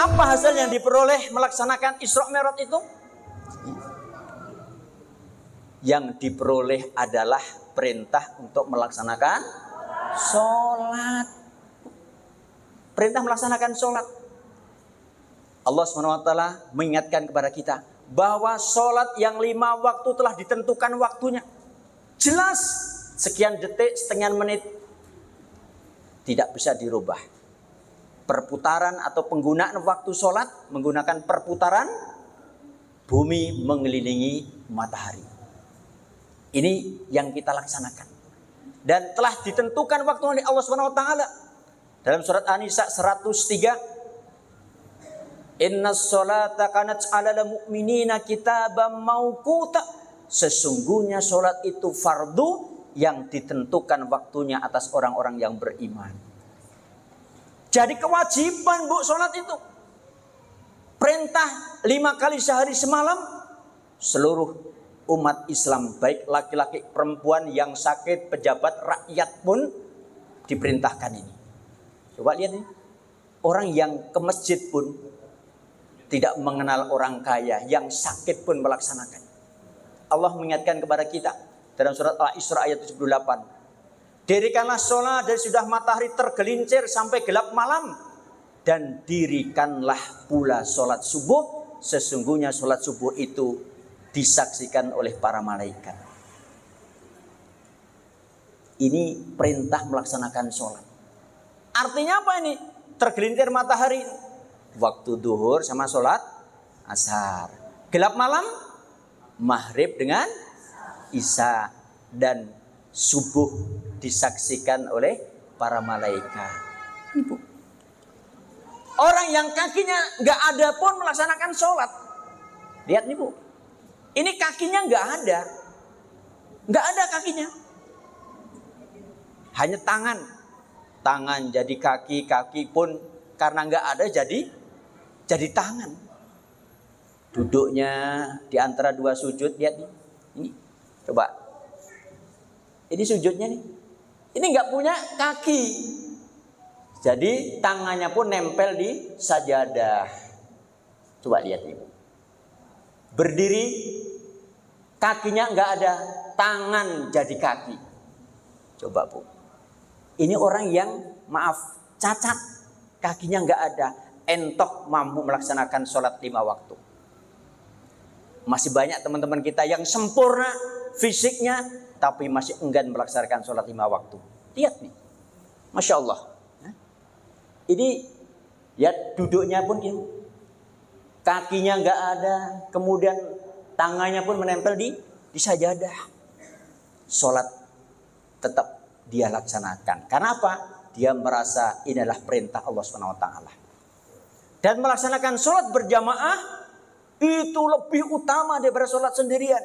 Apa hasil yang diperoleh melaksanakan Isra Mi'raj itu? Yang diperoleh adalah perintah untuk melaksanakan sholat. Perintah melaksanakan sholat. Allah SWT mengingatkan kepada kita bahwa sholat yang 5 waktu telah ditentukan waktunya. Jelas, sekian detik, setengah menit, tidak bisa dirubah. Perputaran atau penggunaan waktu sholat menggunakan perputaran bumi mengelilingi matahari. Ini yang kita laksanakan. Dan telah ditentukan waktu oleh Allah SWT. Dalam surat An-Nisa 103. Innas sholata kanat 'alal mu'minina kitaban mauquta. Sesungguhnya sholat itu fardu yang ditentukan waktunya atas orang-orang yang beriman. Jadi kewajiban bu sholat itu. Perintah 5 kali sehari semalam. Seluruh umat Islam baik laki-laki perempuan yang sakit pejabat rakyat pun diperintahkan ini. Coba lihat ini. Orang yang ke masjid pun tidak mengenal orang kaya. Yang sakit pun melaksanakan. Allah mengingatkan kepada kita dalam surat Al-Isra ayat 78. Dirikanlah sholat dari sudah matahari tergelincir sampai gelap malam. Dan dirikanlah pula sholat subuh. Sesungguhnya sholat subuh itu disaksikan oleh para malaikat. Ini perintah melaksanakan sholat. Artinya apa ini? Tergelincir matahari. Waktu duhur sama sholat asar. Gelap malam, maghrib dengan isya. Dan subuh disaksikan oleh para malaikat. Ibu. Orang yang kakinya nggak ada pun melaksanakan sholat. Lihat nih bu. Ini kakinya nggak ada. Nggak ada kakinya. Hanya tangan. Tangan jadi kaki, kaki pun karena nggak ada jadi tangan. Duduknya di antara 2 sujud. Lihat nih. Ini. Coba. Ini sujudnya nih. Ini nggak punya kaki. Jadi tangannya pun nempel di sajadah. Coba lihat nih. Berdiri, kakinya nggak ada, tangan jadi kaki. Coba bu. Ini orang yang maaf cacat, kakinya nggak ada, entok mampu melaksanakan sholat 5 waktu. Masih banyak teman-teman kita yang sempurna fisiknya, tapi masih enggan melaksanakan sholat 5 waktu. Lihat nih. Masya Allah. Ini ya duduknya pun ini. Kakinya nggak ada. Kemudian tangannya pun menempel di sajadah. Sholat tetap dia laksanakan. Karena apa? Dia merasa ini adalah perintah Allah SWT. Dan melaksanakan sholat berjamaah itu lebih utama daripada sholat sendirian.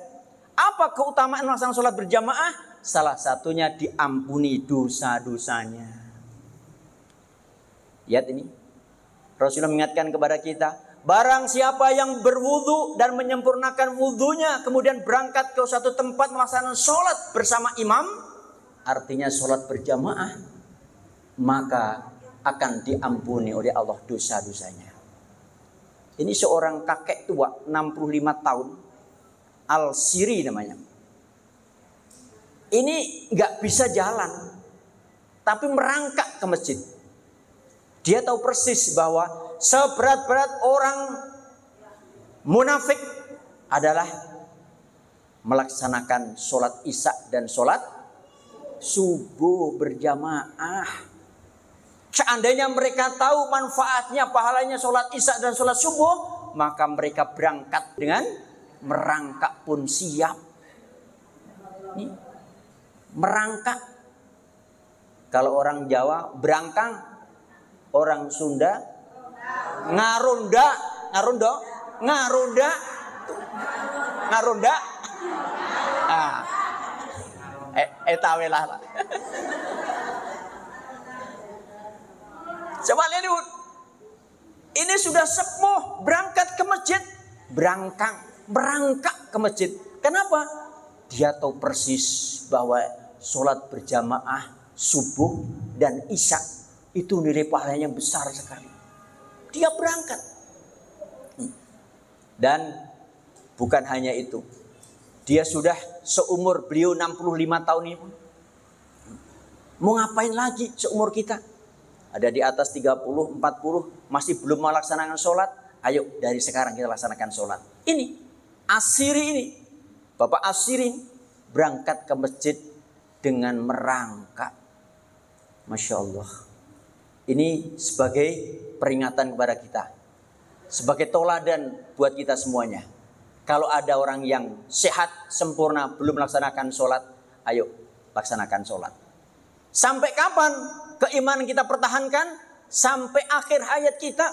Apa keutamaan melaksanakan sholat berjamaah? Salah satunya diampuni dosa-dosanya. Lihat ini. Rasulullah mengingatkan kepada kita. Barang siapa yang berwudu dan menyempurnakan wudunya. Kemudian berangkat ke suatu tempat melaksanakan sholat bersama imam. Artinya sholat berjamaah. Maka akan diampuni oleh Allah dosa-dosanya. Ini seorang kakek tua 65 tahun. Al-Siri namanya. Ini nggak bisa jalan, tapi merangkak ke masjid. Dia tahu persis bahwa seberat-berat orang munafik adalah melaksanakan sholat isya dan sholat subuh berjamaah. Seandainya mereka tahu manfaatnya, pahalanya sholat isya dan sholat subuh, maka mereka berangkat dengan merangkak pun siap. Ini, merangkak. Kalau orang Jawa berangkang, orang Sunda ngarunda, ngarunda. Tawelah. Coba lihat dulu. Ini sudah sepuh berangkat ke masjid, berangkat ke masjid. Kenapa? Dia tahu persis bahwa sholat berjamaah subuh dan isya itu nilai pahalanya besar sekali. Dia berangkat. Dan bukan hanya itu, dia sudah seumur beliau 65 tahun ini. Mau ngapain lagi seumur kita? Ada di atas 30, 40, masih belum melaksanakan sholat. Ayo dari sekarang kita laksanakan sholat. Ini, Asiri ini, Bapak Asiri ini, berangkat ke masjid dengan merangkak. Masya Allah. Ini sebagai peringatan kepada kita. Sebagai toladan buat kita semuanya. Kalau ada orang yang sehat, sempurna, belum melaksanakan sholat, ayo laksanakan sholat. Sampai kapan keimanan kita pertahankan? Sampai akhir hayat kita.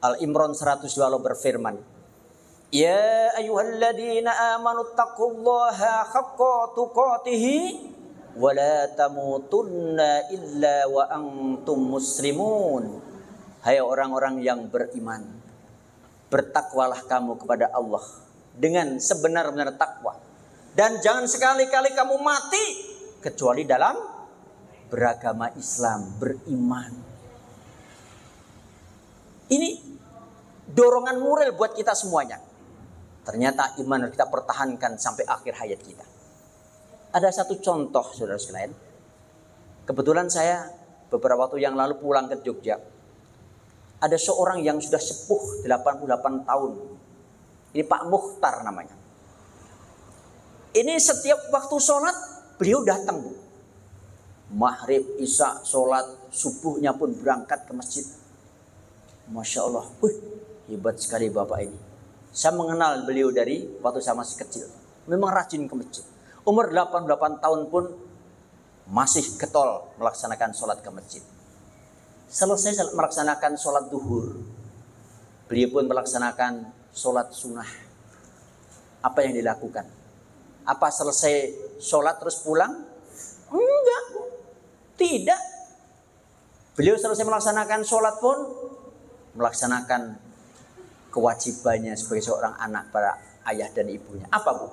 Al-Imran 102 Allah berfirman, Ya ayyuhalladzina amanu taqullaha haqqa tuqatihi wa la tamutunna illa wa antum muslimun. Hai orang-orang yang beriman, bertakwalah kamu kepada Allah dengan sebenar-benar takwa. Dan jangan sekali-kali kamu mati kecuali dalam beragama Islam, beriman. Ini dorongan moral buat kita semuanya. Ternyata iman kita pertahankan sampai akhir hayat kita. Ada satu contoh, saudara sekalian. Kebetulan saya beberapa waktu yang lalu pulang ke Jogja. Ada seorang yang sudah sepuh 88 tahun. Ini Pak Mukhtar namanya. Ini setiap waktu sholat beliau datang, Bu. Maghrib, Isya, sholat, subuhnya pun berangkat ke masjid. Masya Allah, hebat sekali Bapak ini. Saya mengenal beliau dari waktu saya masih kecil. Memang rajin ke masjid. Umur 88 tahun pun masih getol melaksanakan sholat ke masjid. Selesai melaksanakan sholat duhur, beliau pun melaksanakan sholat sunnah. Apa yang dilakukan? Apa selesai sholat terus pulang? Enggak, tidak. Beliau selesai melaksanakan sholat pun melaksanakan kewajibannya sebagai seorang anak pada ayah dan ibunya. Apa, Bu?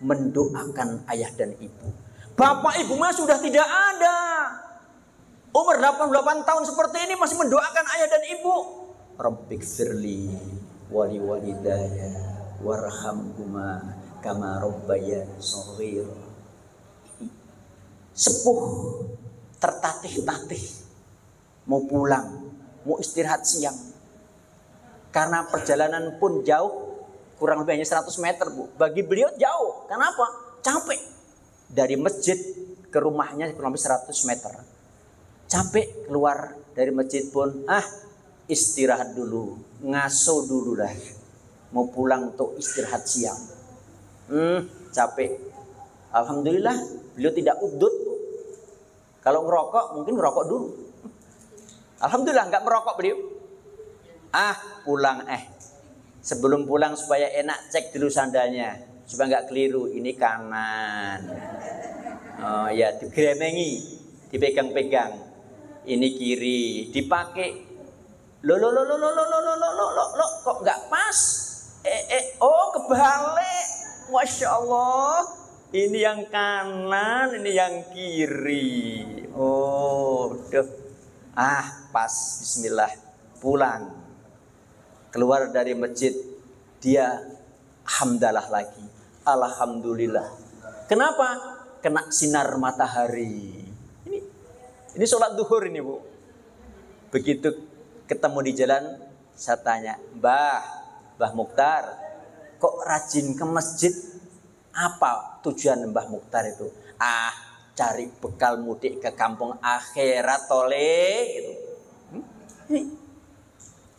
Mendoakan ayah dan ibu. Bapak ibunya sudah tidak ada. Umur 88 tahun seperti ini masih mendoakan ayah dan ibu. Rabbighfirli wali walidayya warhamhuma kama rabbayani shaghira. Sepuh, tertatih-tatih, mau pulang, mau istirahat siang. Karena perjalanan pun jauh, kurang lebih hanya 100 meter, Bu. Bagi beliau jauh. Kenapa? Capek. Dari masjid ke rumahnya kurang lebih 100 meter. Capek keluar dari masjid pun, istirahat dulu, ngaso dulu lah. Mau pulang untuk istirahat siang. Capek. Alhamdulillah beliau tidak udut. Kalau ngerokok mungkin ngerokok dulu. Alhamdulillah nggak merokok beliau. Pulang sebelum pulang supaya enak cek dulu sandalnya supaya nggak keliru. Ini kanan. Oh ya, digremengi, dipegang-pegang. Ini kiri, dipakai. Lo kok nggak pas? Kebalik. Masya Allah. Ini yang kanan, ini yang kiri. Pas. Bismillah. Pulang. Keluar dari masjid, dia hamdalah lagi. Alhamdulillah. Kenapa? Kena sinar matahari. Ini sholat duhur ini, Bu. Begitu ketemu di jalan, saya tanya, Mbah Mukhtar, kok rajin ke masjid? Apa tujuan Mbah Mukhtar itu? Cari bekal mudik ke kampung akhirat tole. Gitu.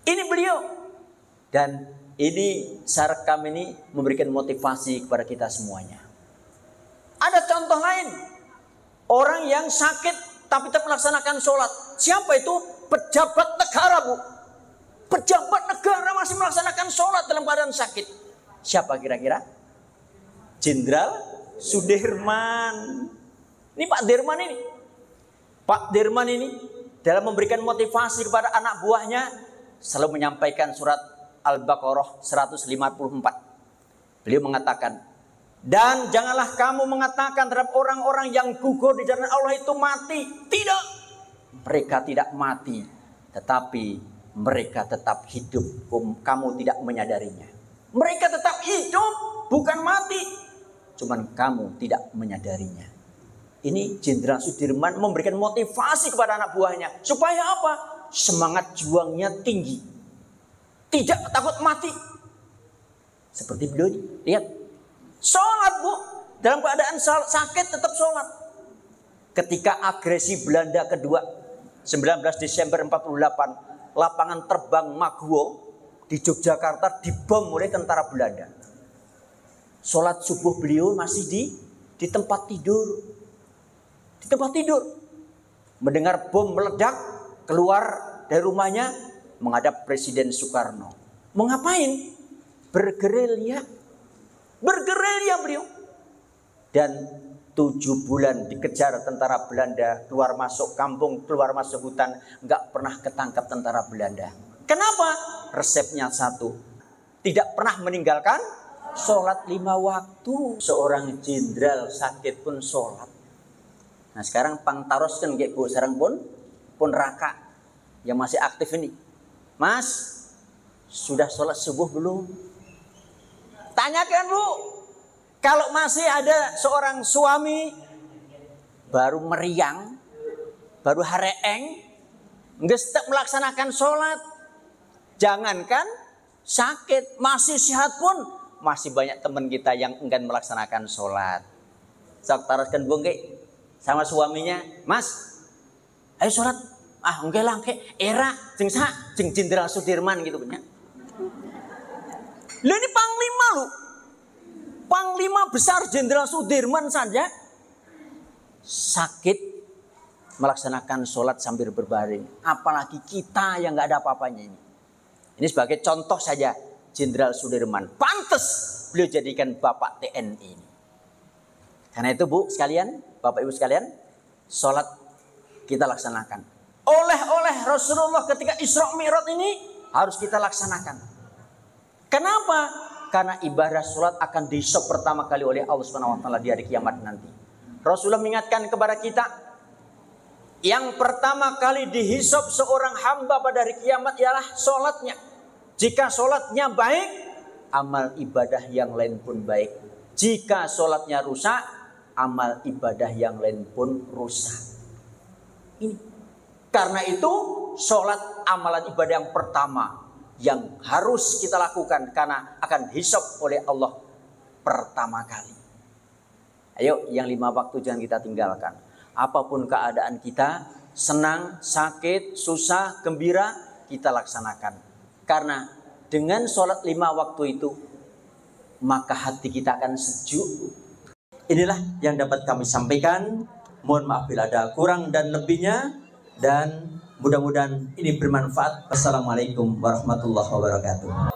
Ini beliau. Dan ini saya rekam ini memberikan motivasi kepada kita semuanya. Ada contoh lain. Orang yang sakit tapi tetap melaksanakan sholat. Siapa itu? Pejabat negara, Bu. Pejabat negara masih melaksanakan sholat dalam keadaan sakit. Siapa kira-kira? Jenderal Sudirman. Ini Pak Dirman ini. Pak Dirman ini dalam memberikan motivasi kepada anak buahnya selalu menyampaikan surat Al-Baqarah 154. Beliau mengatakan, dan janganlah kamu mengatakan terhadap orang-orang yang gugur di jalan Allah itu mati. Tidak. Mereka tidak mati. Tetapi mereka tetap hidup. Kamu tidak menyadarinya. Mereka tetap hidup, bukan mati. Cuman kamu tidak menyadarinya. Ini Jenderal Sudirman memberikan motivasi kepada anak buahnya. Supaya apa? Semangat juangnya tinggi. Tidak takut mati. Seperti beliau ini. Lihat. Sholat, Bu. Dalam keadaan sakit tetap sholat. Ketika agresi Belanda kedua, 19 Desember 48, lapangan terbang Maguwo di Yogyakarta dibom oleh tentara Belanda. Sholat subuh beliau masih di tempat tidur. Di tempat tidur. Mendengar bom meledak, keluar dari rumahnya menghadap Presiden Soekarno. Mau ngapain? Bergerilya. Bergerilya beliau. Dan 7 bulan dikejar tentara Belanda, keluar masuk kampung, keluar masuk hutan, nggak pernah ketangkap tentara Belanda. Kenapa? Resepnya satu, tidak pernah meninggalkan sholat 5 waktu. Seorang jenderal sakit pun sholat. Nah sekarang pangtaroskan kayak Bu, sekarang pun raka yang masih aktif ini. Mas, sudah sholat subuh belum? Tanyakan Bu. Kalau masih ada seorang suami baru meriang, baru hareeng, nggak tetap melaksanakan sholat. Jangankan sakit, masih sehat pun masih banyak teman kita yang enggan melaksanakan sholat. Sok taraskan bungke sama suaminya, Mas, ayo sholat. Ah enggak lah, era jeng Jenderal Sudirman gitu punya. Lah ini panglima lu. Panglima besar Jenderal Sudirman saja sakit melaksanakan sholat sambil berbaring. Apalagi kita yang nggak ada apa-apanya ini. Ini sebagai contoh saja Jenderal Sudirman. Pantes beliau jadikan Bapak TNI ini. Karena itu Bu sekalian, Bapak Ibu sekalian, sholat kita laksanakan. Oleh Rasulullah ketika Isra Mi'raj ini harus kita laksanakan. Kenapa? Karena ibadah sholat akan dihisab pertama kali oleh Allah Subhanahu wa taala di hari kiamat nanti. Rasulullah mengingatkan kepada kita, yang pertama kali dihisab seorang hamba pada hari kiamat ialah sholatnya. Jika sholatnya baik, amal ibadah yang lain pun baik. Jika sholatnya rusak, amal ibadah yang lain pun rusak. Ini. Karena itu sholat amalan ibadah yang pertama yang harus kita lakukan karena akan hisab oleh Allah pertama kali. Ayo yang 5 waktu jangan kita tinggalkan. Apapun keadaan kita, senang, sakit, susah, gembira, kita laksanakan. Karena dengan sholat 5 waktu itu, maka hati kita akan sejuk. Inilah yang dapat kami sampaikan. Mohon maaf bila ada kurang dan lebihnya. Dan mudah-mudahan ini bermanfaat. Wassalamualaikum warahmatullahi wabarakatuh.